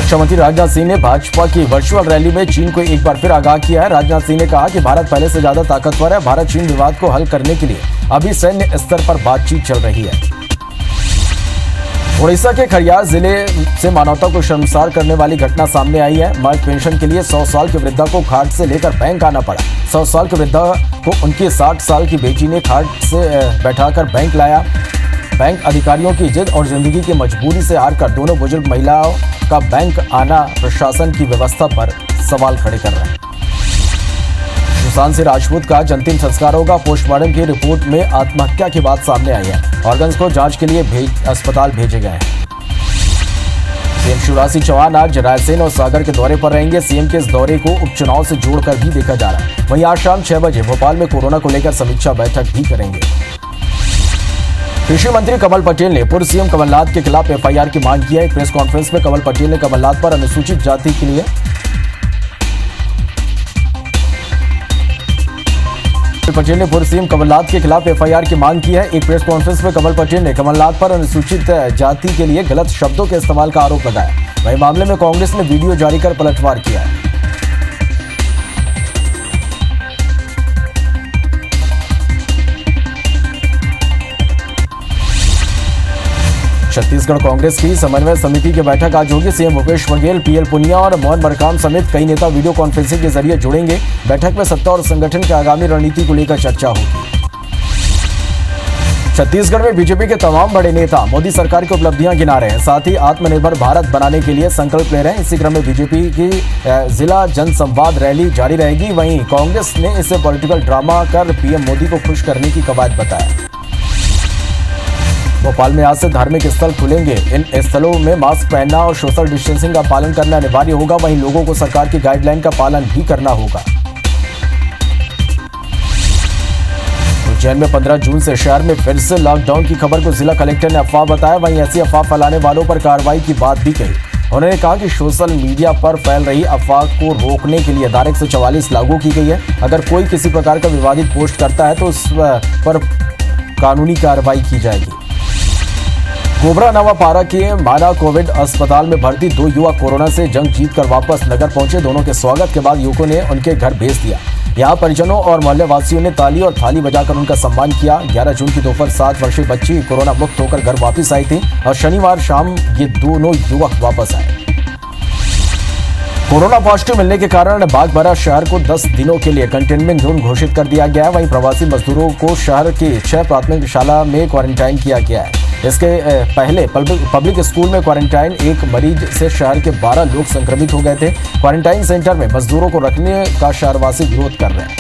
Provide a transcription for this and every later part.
रक्षा मंत्री राजनाथ सिंह ने भाजपा की वर्चुअल रैली में चीन को एक बार फिर आगाह किया है। राजनाथ सिंह ने कहा कि भारत पहले से ज्यादा ताकतवर है। भारत चीन विवाद को हल करने के लिए अभी सैन्य स्तर पर बातचीत चल रही है। उड़ीसा के खरियार जिले से मानवता को शर्मसार करने वाली घटना सामने आई है। मर्द पेंशन के लिए 100 साल की वृद्धा को खाट से लेकर बैंक आना पड़ा। 100 साल की वृद्धा को उनकी 60 साल की बेटी ने खाट से बैठाकर बैंक लाया। बैंक अधिकारियों की जिद और जिंदगी की मजबूरी से हारकर दोनों बुजुर्ग महिलाओं का बैंक आना प्रशासन की व्यवस्था पर सवाल खड़े कर रहे हैं। सुशांत सिंह राजपूत का अंतिम संस्कार होगा। पोस्टमार्टम की रिपोर्ट में आत्महत्या की बात सामने आई है। ऑर्गन्स को जांच के लिए अस्पताल भेजे गए हैं। सीएम शिवराज सिंह चौहान आज रायसेन और सागर के दौरे पर रहेंगे। सीएम के इस दौरे को उपचुनाव से जोड़कर भी देखा जा रहा है। वहीं आज शाम 6 बजे भोपाल में कोरोना को लेकर समीक्षा बैठक भी करेंगे। कृषि मंत्री कमल पटेल ने पूर्व सीएम कमलनाथ के खिलाफ एफआईआर की मांग की है। एक प्रेस कॉन्फ्रेंस में कमल पटेल ने कमलनाथ पर अनुसूचित जाति के लिए पटेल ने पूर्व सीएम कमलनाथ के खिलाफ एफआईआर की मांग की है। एक प्रेस कॉन्फ्रेंस में कमल पटेल ने कमलनाथ पर अनुसूचित जाति के लिए गलत शब्दों के इस्तेमाल का आरोप लगाया। वहीं मामले में कांग्रेस ने वीडियो जारी कर पलटवार किया है। छत्तीसगढ़ कांग्रेस की समन्वय समिति की बैठक आज होगी। सीएम भूपेश बघेल, पीएल पुनिया और मोहन मरकाम समेत कई नेता वीडियो कॉन्फ्रेंसिंग के जरिए जुड़ेंगे। बैठक में सत्ता और संगठन की आगामी रणनीति को लेकर चर्चा होगी। छत्तीसगढ़ में बीजेपी के तमाम बड़े नेता मोदी सरकार की उपलब्धियां गिना रहे हैं। साथ ही आत्मनिर्भर भारत बनाने के लिए संकल्प ले रहे हैं। इसी क्रम में बीजेपी की जिला जनसंवाद रैली जारी रहेगी। वहीं कांग्रेस ने इसे पॉलिटिकल ड्रामा कर पीएम मोदी को खुश करने की कवायद बताया। भोपाल में आज से धार्मिक स्थल खुलेंगे। इन स्थलों में मास्क पहनना और सोशल डिस्टेंसिंग का पालन करना अनिवार्य होगा। वहीं लोगों को सरकार की गाइडलाइन का पालन भी करना होगा। उज्जैन में 15 जून से शहर में फिर से लॉकडाउन की खबर को जिला कलेक्टर ने अफवाह बताया। वहीं ऐसी अफवाह फैलाने वालों पर कार्रवाई की बात भी कही। उन्होंने कहा कि सोशल मीडिया पर फैल रही अफवाह को रोकने के लिए धारा 144 लागू की गई है। अगर कोई किसी प्रकार का विवादित पोस्ट करता है तो उस पर कानूनी कार्रवाई की जाएगी। कोबरा नवापारा के माना कोविड अस्पताल में भर्ती 2 युवक कोरोना से जंग जीतकर वापस नगर पहुंचे। दोनों के स्वागत के बाद युवकों ने उनके घर भेज दिया। यहां परिजनों और मोहल्ले वासियों ने ताली और थाली बजाकर उनका सम्मान किया। 11 जून की दोपहर 7 वर्षीय बच्ची कोरोना मुक्त होकर घर वापस आई थी और शनिवार शाम ये दोनों युवक वापस आए। कोरोना पॉजिटिव मिलने के कारण बागबाहरा शहर को 10 दिनों के लिए कंटेनमेंट जोन घोषित कर दिया गया है। वहीं प्रवासी मजदूरों को शहर की 6 प्राथमिक शाला में क्वारंटाइन किया गया है। इसके पहले पब्लिक स्कूल में क्वारंटाइन एक मरीज से शहर के 12 लोग संक्रमित हो गए थे। क्वारंटाइन सेंटर में मजदूरों को रखने का शहरवासी विरोध कर रहे हैं।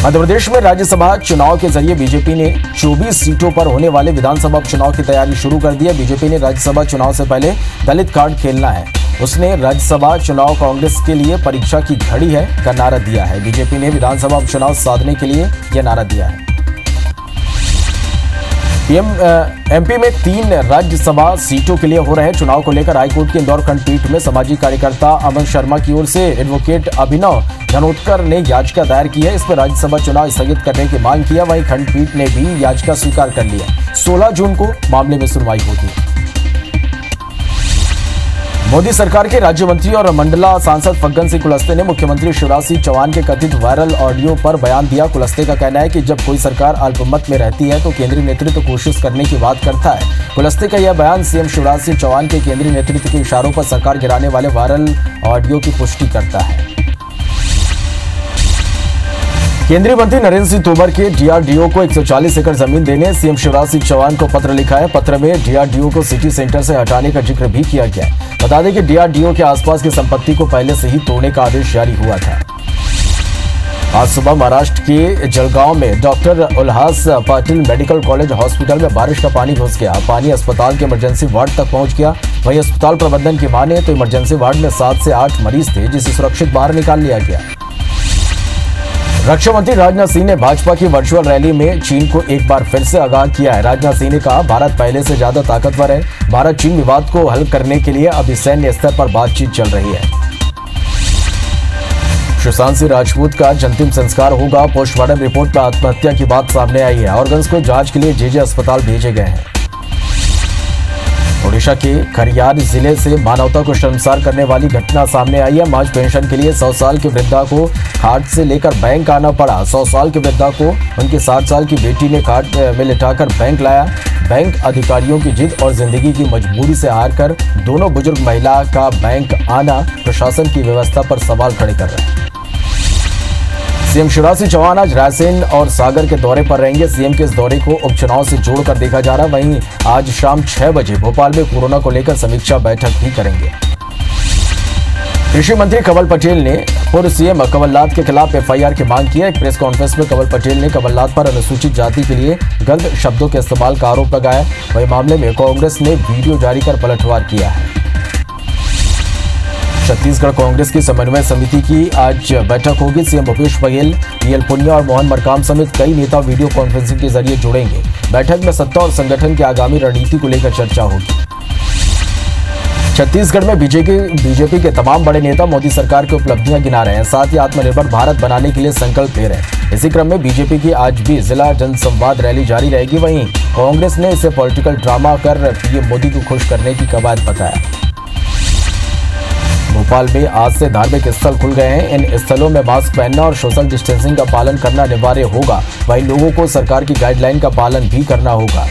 मध्य प्रदेश में राज्यसभा चुनाव के जरिए बीजेपी ने 24 सीटों पर होने वाले विधानसभा उपचुनाव की तैयारी शुरू कर दी है। बीजेपी ने राज्यसभा चुनाव से पहले दलित कार्ड खेलना है। उसने राज्यसभा चुनाव कांग्रेस के लिए परीक्षा की घड़ी है का नारा दिया है। बीजेपी ने विधानसभा उपचुनाव साधने के लिए यह नारा दिया है। एमपी में 3 राज्यसभा सीटों के लिए हो रहे चुनाव को लेकर हाईकोर्ट की इंदौर खंडपीठ में सामाजिक कार्यकर्ता अमन शर्मा की ओर से एडवोकेट अभिनव धनोतकर ने याचिका दायर की है। इस पर राज्यसभा चुनाव स्थगित करने की मांग की है। वहीं खंडपीठ ने भी याचिका स्वीकार कर ली है। 16 जून को मामले में सुनवाई होगी। मोदी सरकार के राज्य मंत्री और मंडला सांसद फग्गन सिंह कुलस्ते ने मुख्यमंत्री शिवराज सिंह चौहान के कथित वायरल ऑडियो पर बयान दिया। कुलस्ते का कहना है कि जब कोई सरकार अल्पमत में रहती है तो केंद्रीय नेतृत्व कोशिश करने की बात करता है। कुलस्ते का यह बयान सीएम शिवराज सिंह चौहान के केंद्रीय नेतृत्व के इशारों पर सरकार गिराने वाले वायरल ऑडियो की पुष्टि करता है। केंद्रीय मंत्री नरेंद्र सिंह तोमर के डीआरडीओ को 140 एकड़ जमीन देने सीएम शिवराज सिंह चौहान को पत्र लिखा है। पत्र में डीआरडीओ को सिटी सेंटर से हटाने का जिक्र भी किया गया है। बता दें कि डीआरडीओ के आसपास की संपत्ति को पहले से ही तोड़ने का आदेश जारी हुआ था। आज सुबह महाराष्ट्र के जलगांव में डॉक्टर उल्हास पाटिल मेडिकल कॉलेज हॉस्पिटल में बारिश का पानी घुस गया। पानी अस्पताल के इमरजेंसी वार्ड तक पहुंच गया। वहीं अस्पताल प्रबंधन की माने तो इमरजेंसी वार्ड में 7 से 8 मरीज थे, जिसे सुरक्षित बाहर निकाल लिया गया। रक्षा मंत्री राजनाथ सिंह ने भाजपा की वर्चुअल रैली में चीन को एक बार फिर से आगाह किया है। राजनाथ सिंह ने कहा, भारत पहले से ज्यादा ताकतवर है। भारत चीन विवाद को हल करने के लिए अभी सैन्य स्तर पर बातचीत चल रही है। सुशांत सिंह राजपूत का अंतिम संस्कार होगा। पोस्टमार्टम रिपोर्ट पर आत्महत्या की बात सामने आई है। ऑर्गन्स को जांच के लिए जेजे अस्पताल भेजे गए हैं। ओडिशा के खरियार जिले से मानवता को शर्मसार करने वाली घटना सामने आई है। महज पेंशन के लिए 100 साल की वृद्धा को खाट से लेकर बैंक आना पड़ा। 100 साल की वृद्धा को उनकी 60 साल की बेटी ने खाट में लिटाकर बैंक लाया। बैंक अधिकारियों की जिद और जिंदगी की मजबूरी से हार कर दोनों बुजुर्ग महिला का बैंक आना प्रशासन की व्यवस्था पर सवाल खड़े कर रहे हैं। सीएम शिवराज सिंह चौहान आज रायसेन और सागर के दौरे पर रहेंगे। सीएम के इस दौरे को उपचुनाव से जोड़कर देखा जा रहा है। वहीं आज शाम 6 बजे भोपाल में कोरोना को लेकर समीक्षा बैठक भी करेंगे। कृषि मंत्री कंवल पटेल ने पूर्व सीएम कमलनाथ के खिलाफ एफआईआर की मांग की है। एक प्रेस कॉन्फ्रेंस में कंवल पटेल ने कमलनाथ पर अनुसूचित जाति के लिए गलत शब्दों के इस्तेमाल का आरोप लगाया। वहीं मामले में कांग्रेस ने वीडियो जारी कर पलटवार किया है। छत्तीसगढ़ कांग्रेस की समन्वय समिति की आज बैठक होगी। सीएम भूपेश बघेल, पीएल पुनिया और मोहन मरकाम समेत कई नेता वीडियो कॉन्फ्रेंसिंग के जरिए जुड़ेंगे। बैठक में सत्ता और संगठन की आगामी रणनीति को लेकर चर्चा होगी। छत्तीसगढ़ में बीजेपी के तमाम बड़े नेता मोदी सरकार की उपलब्धियां गिना रहे हैं, साथ ही आत्मनिर्भर भारत बनाने के लिए संकल्प ले रहे हैं। इसी क्रम में बीजेपी की आज भी जिला जनसंवाद रैली जारी रहेगी। वहीं कांग्रेस ने इसे पॉलिटिकल ड्रामा कर पीएम मोदी को खुश करने की कवायद बताया। भोपाल में आज से धार्मिक स्थल खुल गए हैं। इन स्थलों में मास्क पहनना और सोशल डिस्टेंसिंग का पालन करना अनिवार्य होगा। वहीं लोगों को सरकार की गाइडलाइन का पालन भी करना होगा।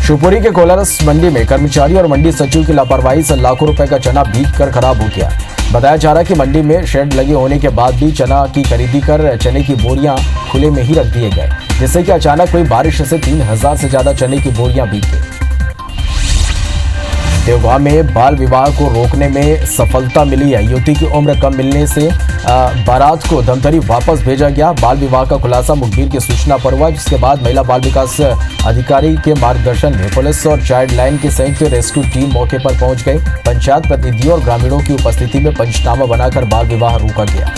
शिवपुरी के कोलारस मंडी में कर्मचारी और मंडी सचिव की लापरवाही से लाखों रुपए का चना भीग कर खराब हो गया। बताया जा रहा है कि मंडी में शेड लगे होने के बाद भी चना की खरीदी कर चने की बोरियां खुले में ही रख दिए गए, जिससे कि अचानक हुई बारिश से 3000 से ज्यादा चने की बोरियां भीग गई। देवगांव में बाल विवाह को रोकने में सफलता मिली है। युवती की उम्र कम मिलने से बारात को धमतरी वापस भेजा गया। बाल विवाह का खुलासा मुखबिर की सूचना पर हुआ, जिसके बाद महिला बाल विकास अधिकारी के मार्गदर्शन में पुलिस और चाइल्ड लाइन की संयुक्त रेस्क्यू टीम मौके पर पहुंच गई। पंचायत प्रतिनिधियों और ग्रामीणों की उपस्थिति में पंचनामा बनाकर बाल विवाह रोका गया।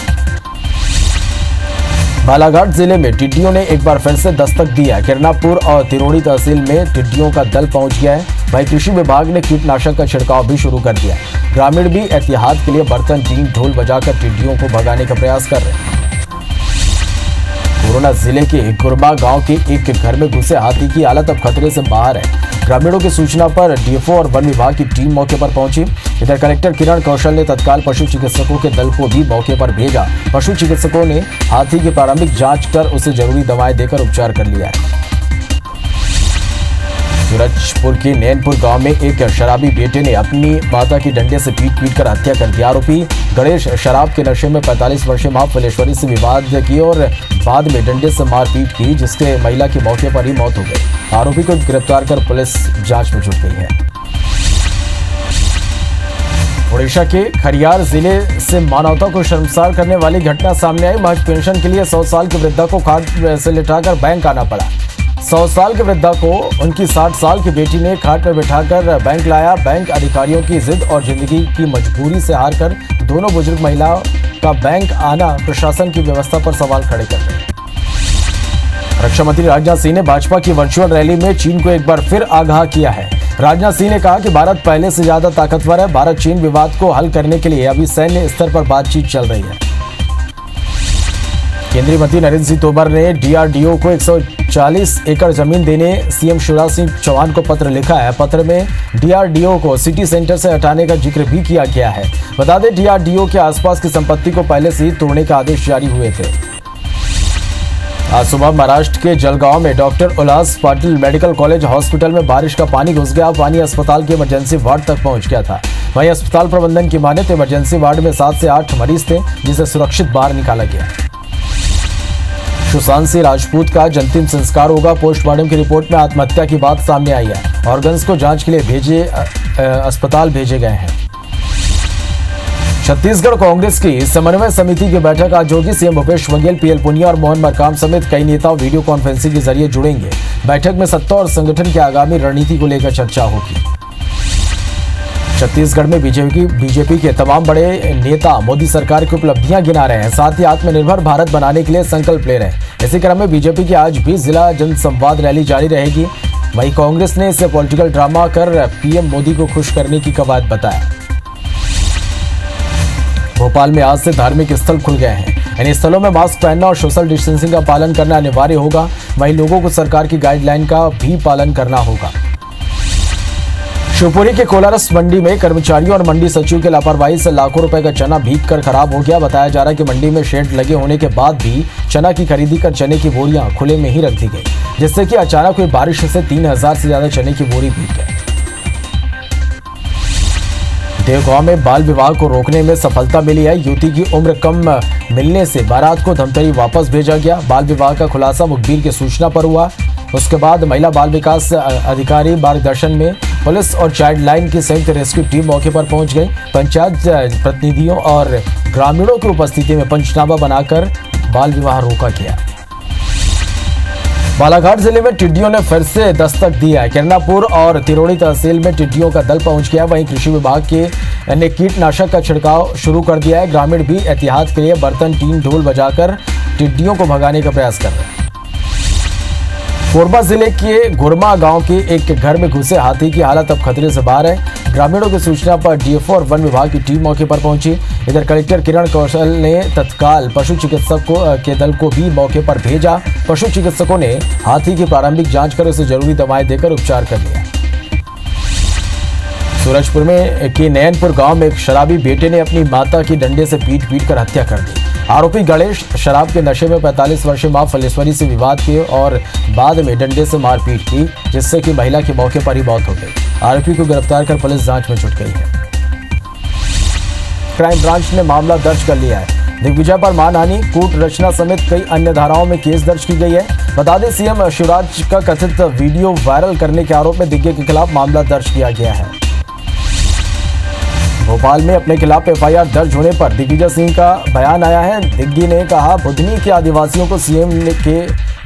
बालाघाट जिले में टिड्डियों ने एक बार फिर से दस्तक दिया। किरनापुर और तिरोड़ी तहसील में टिड्डियों का दल पहुंच गया है। वहीं कृषि विभाग ने कीटनाशक का छिड़काव भी शुरू कर दिया। ग्रामीण भी एहतियात के लिए बर्तन, टीम, ढोल बजाकर टिड्डियों को भगाने का प्रयास कर रहे हैं। कोरोना जिले के गुरमा गांव के एक घर में घुसे हाथी की हालत अब खतरे से बाहर है। ग्रामीणों की सूचना पर डीएफओ और वन विभाग की टीम मौके पर पहुंची। इधर कलेक्टर किरण कौशल ने तत्काल पशु चिकित्सकों के दल को भी मौके पर भेजा। पशु चिकित्सकों ने हाथी की प्रारंभिक जांच कर उसे जरूरी दवाएं देकर उपचार कर लिया है। सूरजपुर के नैनपुर गांव में एक शराबी बेटे ने अपनी माता की डंडे से पीट कर हत्या कर दी। आरोपी गणेश शराब के नशे में 45 वर्षीय मां फुलेश्वरी से विवाद की और बाद में डंडे से मारपीट की, जिससे महिला की मौके पर ही मौत हो गई। आरोपी को गिरफ्तार कर पुलिस जांच में जुट गई है। ओडिशा के खरियार जिले से मानवता को शर्मसार करने वाली घटना सामने आई। महज पेंशन के लिए 100 साल की वृद्धा को खाट से लिटाकर बैंक आना पड़ा। 100 साल की वृद्धा को उनकी 60 साल की बेटी ने खाट में बिठाकर बैंक लाया। बैंक अधिकारियों की जिद और जिंदगी की मजबूरी से हार कर दोनों बुजुर्ग महिलाओं का बैंक आना प्रशासन की व्यवस्था पर सवाल खड़े कर रहे हैं। रक्षा मंत्री राजनाथ सिंह ने भाजपा की वर्चुअल रैली में चीन को एक बार फिर आगाह किया है। राजनाथ सिंह ने कहा कि भारत पहले से ज्यादा ताकतवर है। भारत चीन विवाद को हल करने के लिए अभी सैन्य स्तर पर बातचीत चल रही है। केंद्रीय मंत्री नरेंद्र सिंह तोमर ने डीआरडीओ को 140 एकड़ जमीन देने सीएम शिवराज सिंह चौहान को पत्र लिखा है। पत्र में डीआरडीओ को सिटी सेंटर से हटाने का जिक्र भी किया गया है। बता दें, डीआरडीओ के आसपास की संपत्ति को पहले से ही तोड़ने का आदेश जारी हुए थे। आज सुबह महाराष्ट्र के जलगांव में डॉक्टर उल्लास पाटिल मेडिकल कॉलेज हॉस्पिटल में बारिश का पानी घुस गया। पानी अस्पताल के इमरजेंसी वार्ड तक पहुंच गया था। वहीं अस्पताल प्रबंधन की माने तो इमरजेंसी वार्ड में 7 से 8 मरीज थे, जिसे सुरक्षित बाहर निकाला गया। सुशांत सिंह राजपूत का अंतिम संस्कार होगा। पोस्टमार्टम की रिपोर्ट में आत्महत्या की बात सामने आई है। ऑर्गन्स को जांच के लिए अस्पताल भेजे गए हैं। छत्तीसगढ़ कांग्रेस की समन्वय समिति की बैठक आज होगी। सीएम भूपेश बघेल, पीएल पुनिया और मोहन मरकाम समेत कई नेता वीडियो कॉन्फ्रेंसिंग के जरिए जुड़ेंगे। बैठक में सत्ता और संगठन की आगामी रणनीति को लेकर चर्चा होगी। छत्तीसगढ़ में बीजेपी के तमाम बड़े नेता मोदी सरकार की उपलब्धियां गिना रहे हैं, साथ ही आत्मनिर्भर भारत बनाने के लिए संकल्प ले रहे हैं। इसी क्रम में बीजेपी की आज भी जिला जनसंवाद रैली जारी रहेगी। वहीं कांग्रेस ने इसे पॉलिटिकल ड्रामा कर पीएम मोदी को खुश करने की कवायद बताया। भोपाल में आज से धार्मिक स्थल खुल गए हैं। इन स्थलों में मास्क पहनना और सोशल डिस्टेंसिंग का पालन करना अनिवार्य होगा। वहीं लोगों को सरकार की गाइडलाइन का भी पालन करना होगा। शिवपुरी के कोलारस मंडी में कर्मचारियों और मंडी सचिव के लापरवाही से लाखों रुपए का चना भीग कर खराब हो गया। बताया जा रहा है कि मंडी में शेड लगे होने के बाद भी चना की खरीदी कर चने की बोरियां खुले में ही रख दी गई, जिससे कि अचानक हुई बारिश से 3000 से ज्यादा चने की बोरी भीग गए। देवगांव में बाल विवाह को रोकने में सफलता मिली है। युवती की उम्र कम मिलने से बारात को धमतरी वापस भेजा गया। बाल विवाह का खुलासा मुखबिर की सूचना पर हुआ। उसके बाद महिला बाल विकास अधिकारी मार्गदर्शन में पुलिस और चाइल्ड लाइन की संयुक्त रेस्क्यू टीम मौके पर पहुंच गई। पंचायत प्रतिनिधियों और ग्रामीणों की उपस्थिति में पंचनामा बनाकर बाल विवाह रोका गया। बालाघाट जिले में टिड्डियों ने फिर से दस्तक दिया है। किरनापुर और तिरोड़ी तहसील में टिड्डियों का दल पहुंच गया। वहीं कृषि विभाग ने कीटनाशक का छिड़काव शुरू कर दिया है। ग्रामीण भी एहतियात के लिए बर्तन, टीन, ढोल बजाकर टिड्डियों को भगाने का प्रयास कर रहे हैं। कोरबा जिले के गुरमा गांव के एक घर में घुसे हाथी की हालत अब खतरे से बाहर है। ग्रामीणों की सूचना पर डीएफओ और वन विभाग की टीम मौके पर पहुंची। इधर कलेक्टर किरण कौशल ने तत्काल पशु चिकित्सकों के दल को भी मौके पर भेजा। पशु चिकित्सकों ने हाथी की प्रारंभिक जांच कर उसे जरूरी दवाएं देकर उपचार कर लिया। सूरजपुर में के नयनपुर गांव में एक शराबी बेटे ने अपनी माता की डंडे से पीट कर हत्या कर दी। आरोपी गणेश शराब के नशे में 45 वर्षीय मां फलेश्वरी से विवाद किए और बाद में डंडे से मारपीट की, जिससे कि महिला की मौके पर ही मौत हो गई। आरोपी को गिरफ्तार कर पुलिस जांच में जुट गई है। क्राइम ब्रांच ने मामला दर्ज कर लिया है। दिग्विजय पर मानहानि, कूट रचना समेत कई अन्य धाराओं में केस दर्ज की गई है। बता दें, सीएम शिवराज का कथित वीडियो वायरल करने के आरोप में दिग्विजय के खिलाफ मामला दर्ज किया गया है। भोपाल में अपने खिलाफ एफआईआर दर्ज होने पर दिग्विजय सिंह का बयान आया है। दिग्गी ने कहा, बुधनी के आदिवासियों को सीएम के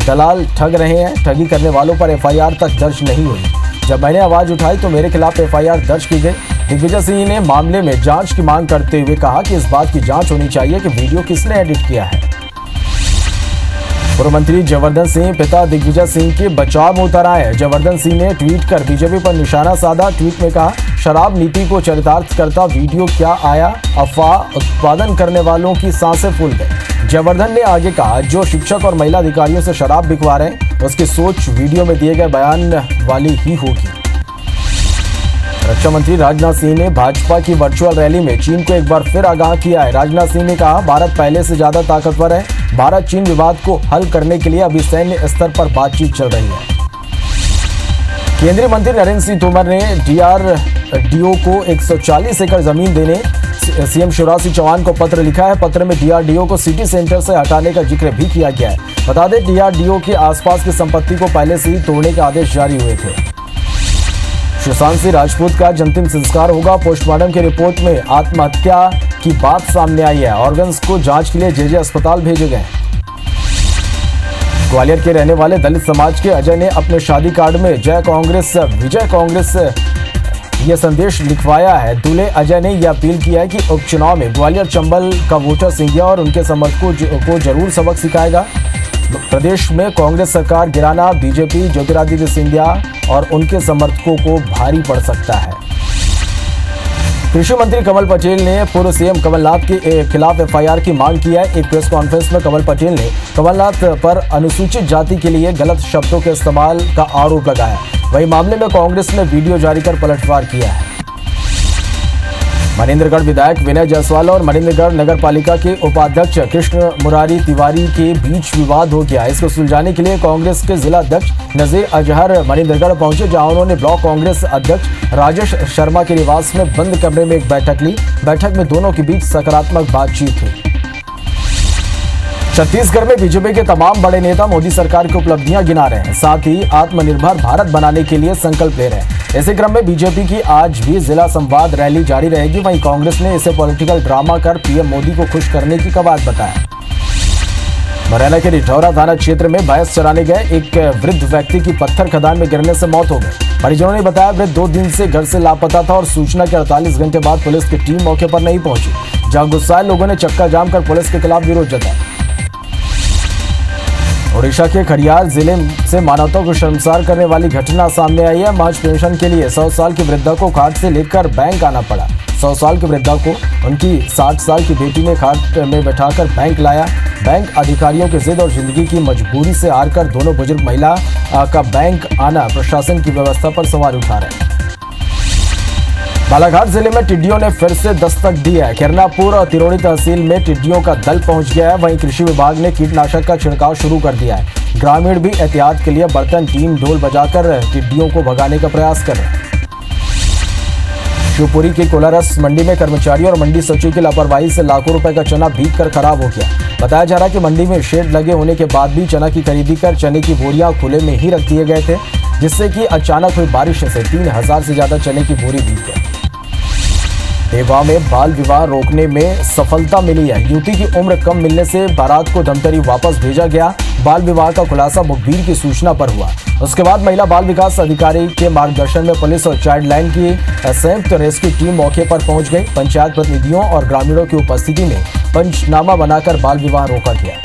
दलाल ठग रहे हैं। ठगी करने वालों पर एफआईआर तक दर्ज नहीं हुई। जब मैंने आवाज उठाई तो मेरे खिलाफ एफआईआर दर्ज की गई। दिग्विजय सिंह ने मामले में जांच की मांग करते हुए कहा कि इस बात की जांच होनी चाहिए कि वीडियो किसने एडिट किया है। पूर्व मंत्री जयवर्धन सिंह पिता दिग्विजय सिंह के बचाव में उतर आए। जयवर्धन सिंह ने ट्वीट कर बीजेपी पर निशाना साधा। ट्वीट में कहा, शराब नीति को चरितार्थ करता वीडियो क्या आया, अफवाह उत्पादन करने वालों की सांसें फूल गई। जयवर्धन ने आगे कहा, जो शिक्षक और महिला अधिकारियों से शराब बिकवा रहे हैं उसकी सोच वीडियो में दिए गए बयान वाली ही होगी। रक्षा मंत्री राजनाथ सिंह ने भाजपा की वर्चुअल रैली में चीन को एक बार फिर आगाह किया है। राजनाथ सिंह ने कहा, भारत पहले से ज्यादा ताकतवर है। भारत चीन विवाद को हल करने के लिए अभी सैन्य स्तर पर बातचीत चल रही है। केंद्रीय मंत्री नरेंद्र सिंह तोमर ने डीआरडीओ को 140 एकड़ जमीन देने सीएम शिवराज सिंह चौहान को पत्र लिखा है। पत्र में डीआरडीओ को सिटी सेंटर से हटाने का जिक्र भी किया गया है। बता दें, डीआरडीओ के आसपास की संपत्ति को पहले से ही तोड़ने के आदेश जारी हुए थे। सुशांत सिंह राजपूत का अंतिम संस्कार होगा। पोस्टमार्टम की रिपोर्ट में आत्महत्या की बात सामने आई है। ऑर्गन्स को जांच के लिए जेजे अस्पताल भेजे गए। ग्वालियर के रहने वाले दलित समाज के अजय ने अपने शादी कार्ड में जय कांग्रेस विजय कांग्रेस यह संदेश लिखवाया है। दूल्हे अजय ने यह अपील किया है कि उपचुनाव में ग्वालियर चंबल का वोटर सिंधिया और उनके समर्थकों को जरूर सबक सिखाएगा। प्रदेश में कांग्रेस सरकार गिराना बीजेपी ज्योतिरादित्य सिंधिया और उनके समर्थकों को भारी पड़ सकता है। कृषि मंत्री कमल पटेल ने पूर्व सीएम कमलनाथ के खिलाफ एफआईआर की मांग की है। एक प्रेस कॉन्फ्रेंस में कमल पटेल ने कमलनाथ पर अनुसूचित जाति के लिए गलत शब्दों के इस्तेमाल का आरोप लगाया। वहीं मामले में कांग्रेस ने वीडियो जारी कर पलटवार किया है। मनेंद्रगढ़ विधायक विनय जायसवाल और मनेंद्रगढ़ नगर पालिका के उपाध्यक्ष कृष्ण मुरारी तिवारी के बीच विवाद हो गया। इसको सुलझाने के लिए कांग्रेस के जिला अध्यक्ष नजीर अजहर मनेंद्रगढ़ पहुंचे, जहां उन्होंने ब्लॉक कांग्रेस अध्यक्ष राजेश शर्मा के निवास में बंद कमरे में एक बैठक ली। बैठक में दोनों के बीच सकारात्मक बातचीत हुई। छत्तीसगढ़ में बीजेपी के तमाम बड़े नेता मोदी सरकार की उपलब्धियां गिना रहे हैं, साथ ही आत्मनिर्भर भारत बनाने के लिए संकल्प ले रहे हैं। इसी क्रम में बीजेपी की आज भी जिला संवाद रैली जारी रहेगी। वहीं कांग्रेस ने इसे पॉलिटिकल ड्रामा कर पीएम मोदी को खुश करने की कवायद बताया। मुरैना के रिठौरा थाना क्षेत्र में भैंस चराने गए एक वृद्ध व्यक्ति की पत्थर खदान में गिरने से मौत हो गई। परिजनों ने बताया, वृद्ध 2 दिन से घर से लापता था और सूचना के 48 घंटे बाद पुलिस की टीम मौके पर नहीं पहुंची, जहां गुस्साए लोगों ने चक्का जाम कर पुलिस के खिलाफ विरोध जताया। ओडिशा के खरियार जिले से मानवता को शर्मसार करने वाली घटना सामने आई है। महज पेंशन के लिए 100 साल की वृद्धा को खाट से लेकर बैंक आना पड़ा। 100 साल की वृद्धा को उनकी 60 साल की बेटी ने खाट में बैठाकर बैंक लाया। बैंक अधिकारियों की जिद और जिंदगी की मजबूरी से हार कर दोनों बुजुर्ग महिला का बैंक आना प्रशासन की व्यवस्था पर सवाल उठा रहे हैं। बालाघाट जिले में टिड्डियों ने फिर से दस्तक दी है। खिरनापुर और तिरोड़ी तहसील में टिड्डियों का दल पहुंच गया है। वहीं कृषि विभाग ने कीटनाशक का छिड़काव शुरू कर दिया है। ग्रामीण भी एहतियात के लिए बर्तन टीम ढोल बजाकर टिड्डियों को भगाने का प्रयास कर रहे हैं। शिवपुरी की कोलारस मंडी में कर्मचारियों और मंडी सचिव की लापरवाही से लाखों रुपए का चना भीग कर खराब हो गया। बताया जा रहा है कि मंडी में शेड लगे होने के बाद भी चना की खरीदी कर चने की बोरियां खुले में ही रख दिए गए थे, जिससे कि अचानक हुई बारिश से 3000 से ज्यादा चने की बोरी भीग गई। देवा में बाल विवाह रोकने में सफलता मिली है। युवती की उम्र कम मिलने से बारात को धमतरी वापस भेजा गया। बाल विवाह का खुलासा मुखबिर की सूचना पर हुआ। उसके बाद महिला बाल विकास अधिकारी के मार्गदर्शन में पुलिस और चाइल्ड लाइन की संयुक्त रेस्क्यू टीम मौके पर पहुंच गई। पंचायत प्रतिनिधियों और ग्रामीणों की उपस्थिति में पंचनामा बनाकर बाल विवाह रोका गया।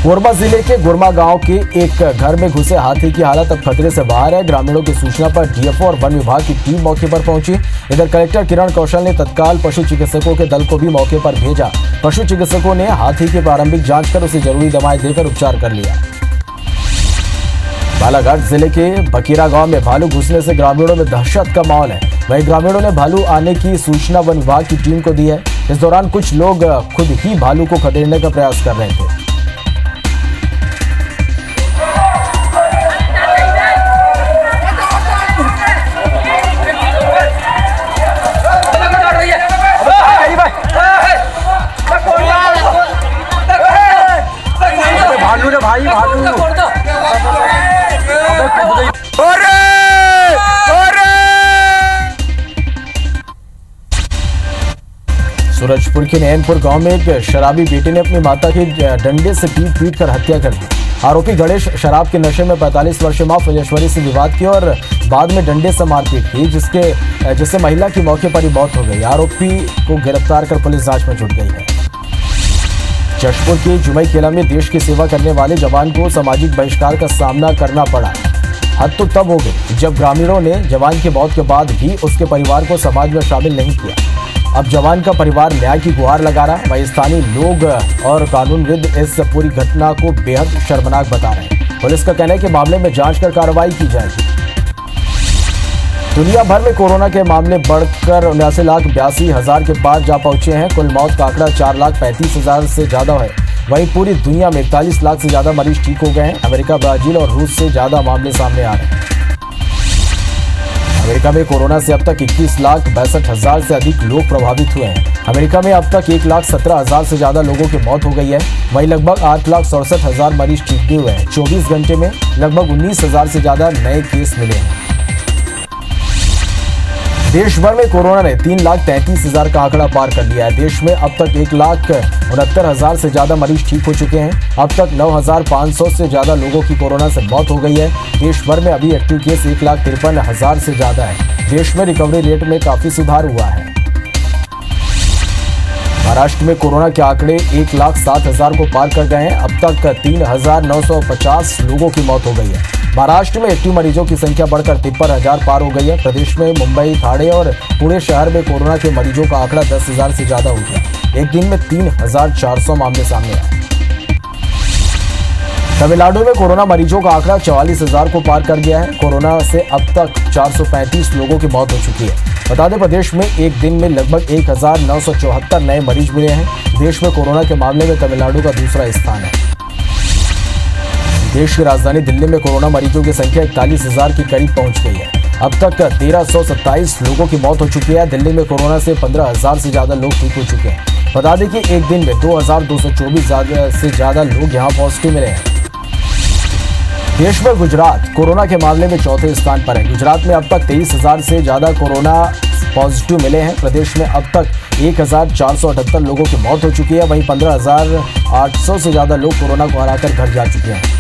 कोरबा जिले के गुरमा गांव के एक घर में घुसे हाथी की हालत अब खतरे से बाहर है। ग्रामीणों की सूचना पर डीएफओ और वन विभाग की टीम मौके पर पहुंची। इधर कलेक्टर किरण कौशल ने तत्काल पशु चिकित्सकों के दल को भी मौके पर भेजा। पशु चिकित्सकों ने हाथी की प्रारंभिक जांच कर उसे जरूरी दवाएं देकर उपचार कर लिया। बालाघाट जिले के बकीरा गांव में भालू घुसने से ग्रामीणों में दहशत का माहौल है। वहीं ग्रामीणों ने भालू आने की सूचना वन विभाग की टीम को दी है। इस दौरान कुछ लोग खुद ही भालू को खदेड़ने का प्रयास कर रहे थे। सूरजपुर के नैनपुर गांव में एक शराबी बेटे ने अपनी माता की डंडे से पीट कर हत्या कर दी। आरोपी गणेश शराब के नशे में 45 वर्षीय मां फुलेश्वरी से विवाद किया और बाद में डंडे से मारपीट की, जिससे महिला की मौके पर ही मौत हो गई। आरोपी को गिरफ्तार कर पुलिस जांच में जुट गई है। जशपुर के जुमई किला में देश की सेवा करने वाले जवान को सामाजिक बहिष्कार का सामना करना पड़ा। हद तो तब हो गई जब ग्रामीणों ने जवान की मौत के बाद भी उसके परिवार को समाज में शामिल नहीं किया। अब जवान का परिवार न्याय की गुहार लगा रहा। वहीं स्थानीय लोग और कानूनविद इस पूरी घटना को बेहद शर्मनाक बता रहे हैं। पुलिस का कहना है कि मामले में जांच कर कार्रवाई की जाएगी। दुनिया भर में कोरोना के मामले बढ़कर 79,82,000 के पार जा पहुंचे हैं। कुल मौत का आंकड़ा 4,35,000 से ज्यादा है। वहीं पूरी दुनिया में 41 लाख से ज्यादा मरीज ठीक हो गए हैं। अमेरिका, ब्राजील और रूस से ज्यादा मामले सामने आ रहे हैं। अमेरिका में कोरोना से अब तक 21,62,000 से अधिक लोग प्रभावित हुए हैं। अमेरिका में अब तक 1,17,000 से ज्यादा लोगों की मौत हो गई है। वहीं लगभग 8,67,000 मरीज ठीक भी हुए हैं। 24 घंटे में लगभग 19,000 से ज्यादा नए केस मिले हैं। देश भर में कोरोना ने 3,33,000 का आंकड़ा पार कर लिया है। देश में अब तक 1,69,000 से ज्यादा मरीज ठीक हो चुके हैं। अब तक 9,500 से ज्यादा लोगों की कोरोना से मौत हो गई है। देश भर में अभी एक्टिव केस 1,53,000 से ज्यादा है। देश में रिकवरी रेट में काफी सुधार हुआ है। महाराष्ट्र में कोरोना के आंकड़े 1,07,000 को पार कर गए हैं। अब तक 3,950 लोगों की मौत हो गई है। महाराष्ट्र में एक्टिव मरीजों की संख्या बढ़कर 53,000 पार हो गई है। प्रदेश में मुंबई, ठाणे और पुणे शहर में कोरोना के मरीजों का आंकड़ा 10,000 से ज्यादा हो गया। एक दिन में 3,400 मामले सामने आए। तमिलनाडु में कोरोना मरीजों का आंकड़ा 44,000 को पार कर गया है। कोरोना से अब तक 435 लोगों की मौत हो चुकी है। बता दें, प्रदेश में एक दिन में लगभग 1,974 नए मरीज मिले हैं। देश में कोरोना के मामले में तमिलनाडु का दूसरा स्थान है। देश की राजधानी दिल्ली में कोरोना मरीजों की संख्या 41,000 के करीब पहुंच गई है। अब तक 1,327 लोगों की मौत हो चुकी है। दिल्ली में कोरोना से 15,000 से ज्यादा लोग ठीक हो चुके हैं। बता दें कि एक दिन में 2,224 से ज्यादा लोग यहां पॉजिटिव मिले हैं। देश में गुजरात कोरोना के मामले में चौथे स्थान पर है। गुजरात में अब तक 23,000 से ज्यादा कोरोना पॉजिटिव मिले हैं। प्रदेश में अब तक 1,478 लोगों की मौत हो चुकी है। वहीं 15,800 से ज्यादा लोग कोरोना को हराकर घर जा चुके हैं।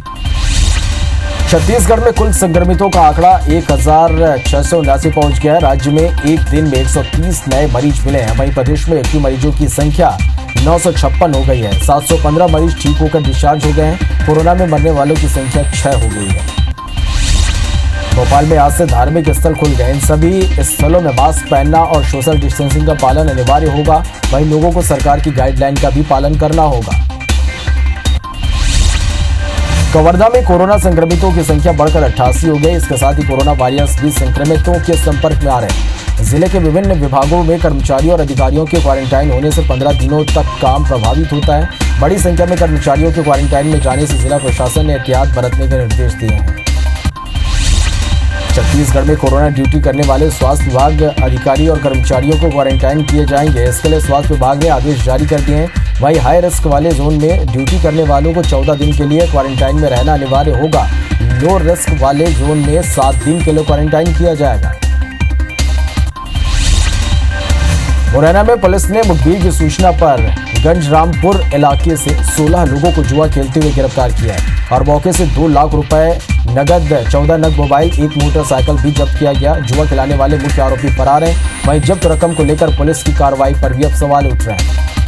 छत्तीसगढ़ में कुल संक्रमितों का आंकड़ा 1,679 पहुंच गया है। राज्य में एक दिन में 130 नए मरीज मिले हैं। वहीं प्रदेश में एक्टिव मरीजों की संख्या 956 हो गई है। 715 मरीज ठीक होकर डिस्चार्ज हो गए हैं। कोरोना में मरने वालों की संख्या 6 हो गई है। भोपाल में आज से धार्मिक स्थल खुल गए। इन सभी स्थलों में मास्क पहनना और सोशल डिस्टेंसिंग का पालन अनिवार्य होगा। वहीं लोगों को सरकार की गाइडलाइन का भी पालन करना होगा। कवर्धा में कोरोना संक्रमितों की संख्या बढ़कर 88 हो गई। इसके साथ ही कोरोना वायरस भी संक्रमितों के संपर्क में आ रहे हैं। जिले के विभिन्न विभागों में कर्मचारियों और अधिकारियों के क्वारंटाइन होने से 15 दिनों तक काम प्रभावित होता है। बड़ी संख्या में कर्मचारियों के क्वारंटाइन में जाने से जिला प्रशासन ने एहतियात बरतने के निर्देश दिए हैं। छत्तीसगढ़ में कोरोना ड्यूटी करने वाले स्वास्थ्य विभाग अधिकारी और कर्मचारियों को क्वारंटाइन किए जाएंगे। इसके लिए स्वास्थ्य विभाग ने आदेश जारी कर दिए हैं। वहीं हाई रिस्क वाले जोन में ड्यूटी करने वालों को 14 दिन के लिए क्वारंटाइन में रहना अनिवार्य होगा। लो रिस्क वाले जोन में 7 दिन के लिए क्वारंटाइन किया जाएगा। मुरैना में पुलिस ने मुखबिर की सूचना पर गंजरामपुर इलाके से 16 लोगों को जुआ खेलते हुए गिरफ्तार किया है और मौके से 2 लाख रुपए नगद, 14 नग मोबाइल, 1 मोटरसाइकिल भी जब्त किया गया। जुआ खिलाने वाले मुख्य आरोपी फरार हैं। वहीं जब्त रकम को लेकर पुलिस की कार्रवाई पर भी अब सवाल उठ रहे हैं।